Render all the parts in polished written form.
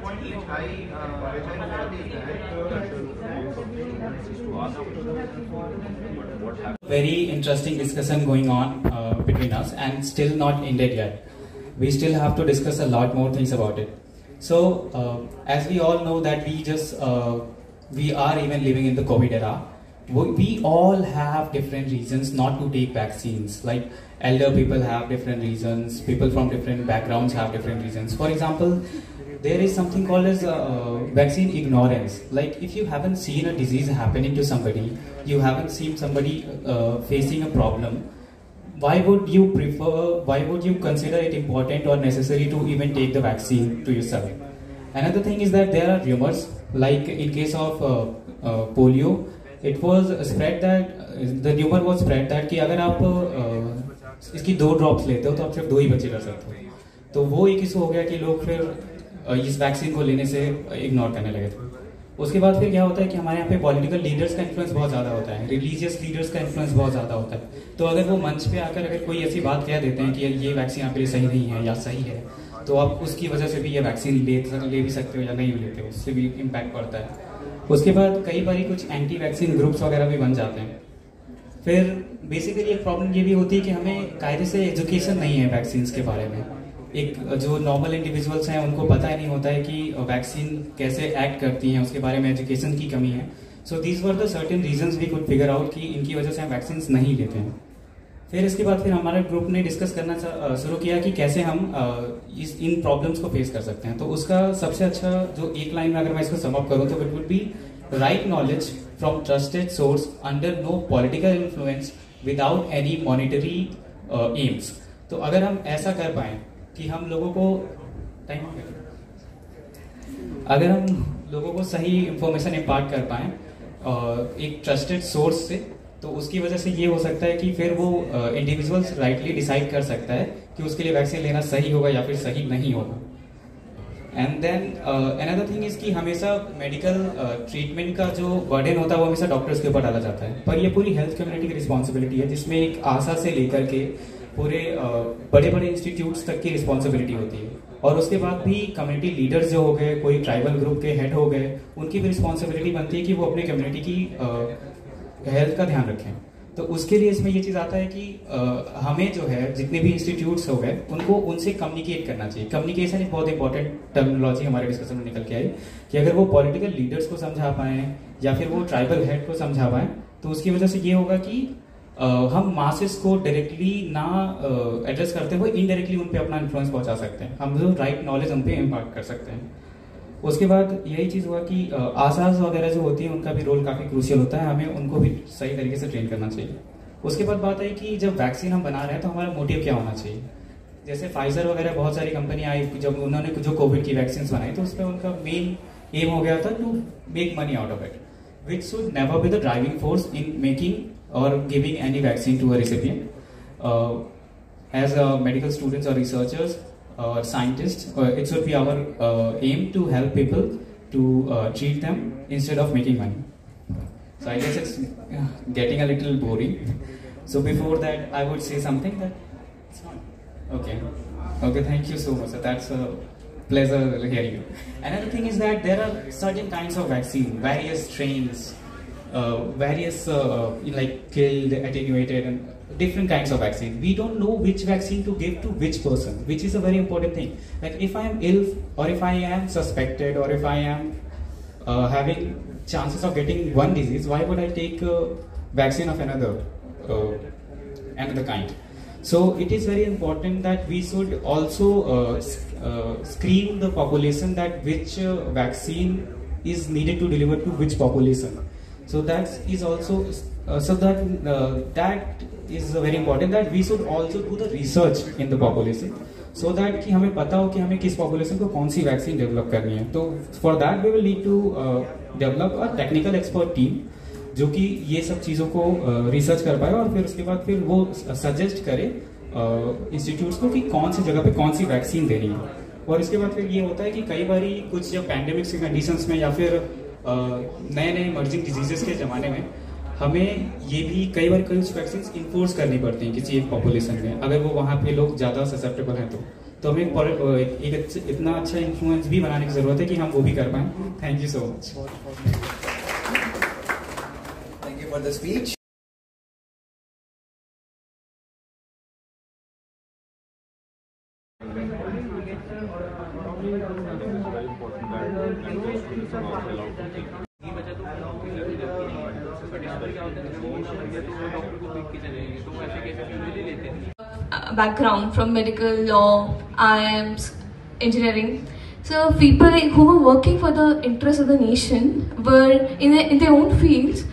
point which which I noticed that very interesting discussion going on between us, and still not ended yet. We still have to discuss a lot more things about it. So as we all know that we are even living in the COVID era. We all have different reasons not to take vaccines. Like elder people have different reasons, people from different backgrounds have different reasons. For example, there is something called as vaccine ignorance. Like if you haven't seen a disease happening to somebody, you haven't seen somebody facing a problem, why would you consider it important or necessary to even take the vaccine to yourself? Another thing is that there are rumors, like in case of polio, it was spread that the rumor was spread that कि अगर आप इसकी 2 drops लेते हो तो आप सिर्फ 2 ही बच्चे कर सकते हो. तो वो एक इशू हो गया कि लोग फिर इस वैक्सीन को लेने से इग्नोर करने लगे थे. उसके बाद फिर क्या होता है कि हमारे यहाँ पे पॉलिटिकल लीडर्स का इन्फ्लुएंस बहुत ज़्यादा होता है, रिलीजियस लीडर्स का इन्फ्लुएंस बहुत ज़्यादा होता है. तो अगर वो मंच पे आकर अगर कोई ऐसी बात कह देते हैं कि ये वैक्सीन आपके लिए सही नहीं है या सही है, तो आप उसकी वजह से भी ये वैक्सीन ले भी सकते हो या नहीं भी लेते हो, उससे भी इम्पैक्ट पड़ता है. उसके बाद कई बार कुछ एंटी वैक्सीन ग्रुप्स वगैरह भी बन जाते हैं. फिर बेसिकली एक प्रॉब्लम ये भी होती है कि हमें कायदे से एजुकेशन नहीं है वैक्सीन के बारे में. एक जो नॉर्मल इंडिविजुअल्स हैं उनको पता ही नहीं होता है कि वैक्सीन कैसे एक्ट करती हैं, उसके बारे में एजुकेशन की कमी है. So these were the certain reasons we could figure out कि इनकी वजह से हम वैक्सीन नहीं लेते हैं. फिर इसके बाद फिर हमारे ग्रुप ने डिस्कस करना शुरू किया कि कैसे हम इन प्रॉब्लम्स को फेस कर सकते हैं. तो उसका सबसे अच्छा जो एक लाइन में अगर मैं इसको सम अप करूं तो it would be right knowledge from trusted source under no political influence without any monetary aims. तो अगर हम ऐसा कर पाए कि हम लोगों को अगर हम लोगों को सही इंफॉर्मेशन इम्पार्ट कर पाए एक ट्रस्टेड सोर्स से, तो उसकी वजह से ये हो सकता है कि फिर वो इंडिविजुअल्स राइटली डिसाइड कर सकता है कि उसके लिए वैक्सीन लेना सही होगा या फिर सही नहीं होगा. And then another thing is कि हमेशा मेडिकल ट्रीटमेंट का जो बर्डन होता है वो हमेशा डॉक्टर्स के ऊपर डाला जाता है, पर ये पूरी हेल्थ कम्युनिटी की रिस्पॉन्सिबिलिटी है, जिसमें एक आशा से लेकर के पूरे बड़े बड़े इंस्टीट्यूट्स तक की रिस्पॉन्सिबिलिटी होती है. और उसके बाद भी कम्युनिटी लीडर्स जो हो गए, कोई ट्राइबल ग्रुप के हेड हो गए, उनकी भी रिस्पॉन्सिबिलिटी बनती है कि वो अपने कम्युनिटी की हेल्थ का ध्यान रखें. तो उसके लिए इसमें ये चीज़ आता है कि हमें जो है जितने भी इंस्टीट्यूट्स हो गए उनको उनसे कम्युनिकेट करना चाहिए. कम्युनिकेशन एक बहुत इंपॉर्टेंट टर्मिनोलॉजी हमारे डिस्कशन में निकल के आई कि अगर वो पॉलिटिकल लीडर्स को समझा पाएँ या फिर वो ट्राइबल हेड को समझा पाएँ, तो उसकी वजह से ये होगा कि हम मासेस को डायरेक्टली ना एड्रेस करते हुए इनडायरेक्टली उन पे अपना इन्फ्लुएंस पहुंचा सकते हैं. हम जो राइट नॉलेज उन पे इम्पार्ट कर सकते हैं. उसके बाद यही चीज़ हुआ कि आशाज वगैरह जो होती हैं उनका भी रोल काफ़ी क्रूशियल होता है, हमें उनको भी सही तरीके से ट्रेन करना चाहिए. उसके बाद बात है कि जब वैक्सीन हम बना रहे हैं तो हमारा मोटिव क्या होना चाहिए. जैसे फाइजर वगैरह बहुत सारी कंपनी आई, जब उन्होंने जो कोविड की वैक्सीन बनाई तो उसमें उनका मेन एम हो गया था to make money out of it, which should never be the driving force in making or giving any vaccine to a recipient. As medical students or researchers or scientists, it should be our aim to help people to treat them instead of making money. So I guess it's getting a little boring. So before that, I would say something that it's not okay. Okay, thank you so much. That's a pleasure hearing you. Another thing is that there are certain kinds of vaccine, various strains. Various like killed, attenuated, and different kinds of vaccine. We don't know which vaccine to give to which person, which is a very important thing. Like if I am ill, or if I am suspected, or if I am having chances of getting one disease, why would I take a vaccine of another kind? So it is very important that we should also screen the population that which vaccine is needed to deliver to which population. So that is also that is very important that we should also do the research in the population so that कि हमें पता हो कि हमें किस population को कौन सी vaccine develop करनी है. तो for that we will need to develop a technical expert team जो कि ये सब चीज़ों को रिसर्च कर पाए और फिर उसके बाद फिर वो सजेस्ट करे इंस्टीट्यूट्स को कि कौन सी जगह पे कौन सी वैक्सीन देनी है. और इसके बाद फिर ये होता है कि कई बार कुछ जब पैंडेमिक्स के कंडीशंस में या फिर नए नए इमर्जिंग डिजीजेस के ज़माने में हमें ये भी कई कुछ वैक्सीन इन्फोर्स करनी पड़ती हैं किसी एक पॉपुलेशन में, अगर वो वहाँ पे लोग ज़्यादा ससेप्टेबल हैं तो. तो हमें इतना अच्छा इन्फ्लुएंस भी बनाने की ज़रूरत है कि हम वो भी कर पाएँ. Thank you so much. Thank you for the speech. Background from medical law, IIMs, engineering. So people who were working for the interest of the nation were in their own fields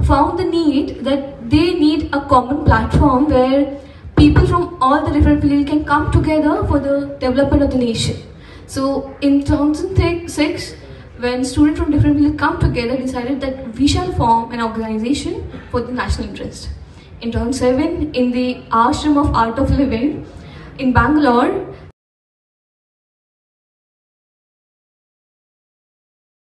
found the need that they need a common platform where people from all the different fields can come together for the development of the nation. So in 2006, when students from different fields come together, decided that we shall form an organization for the national interest. In 2007, in the Ashram of Art of Living in Bangalore,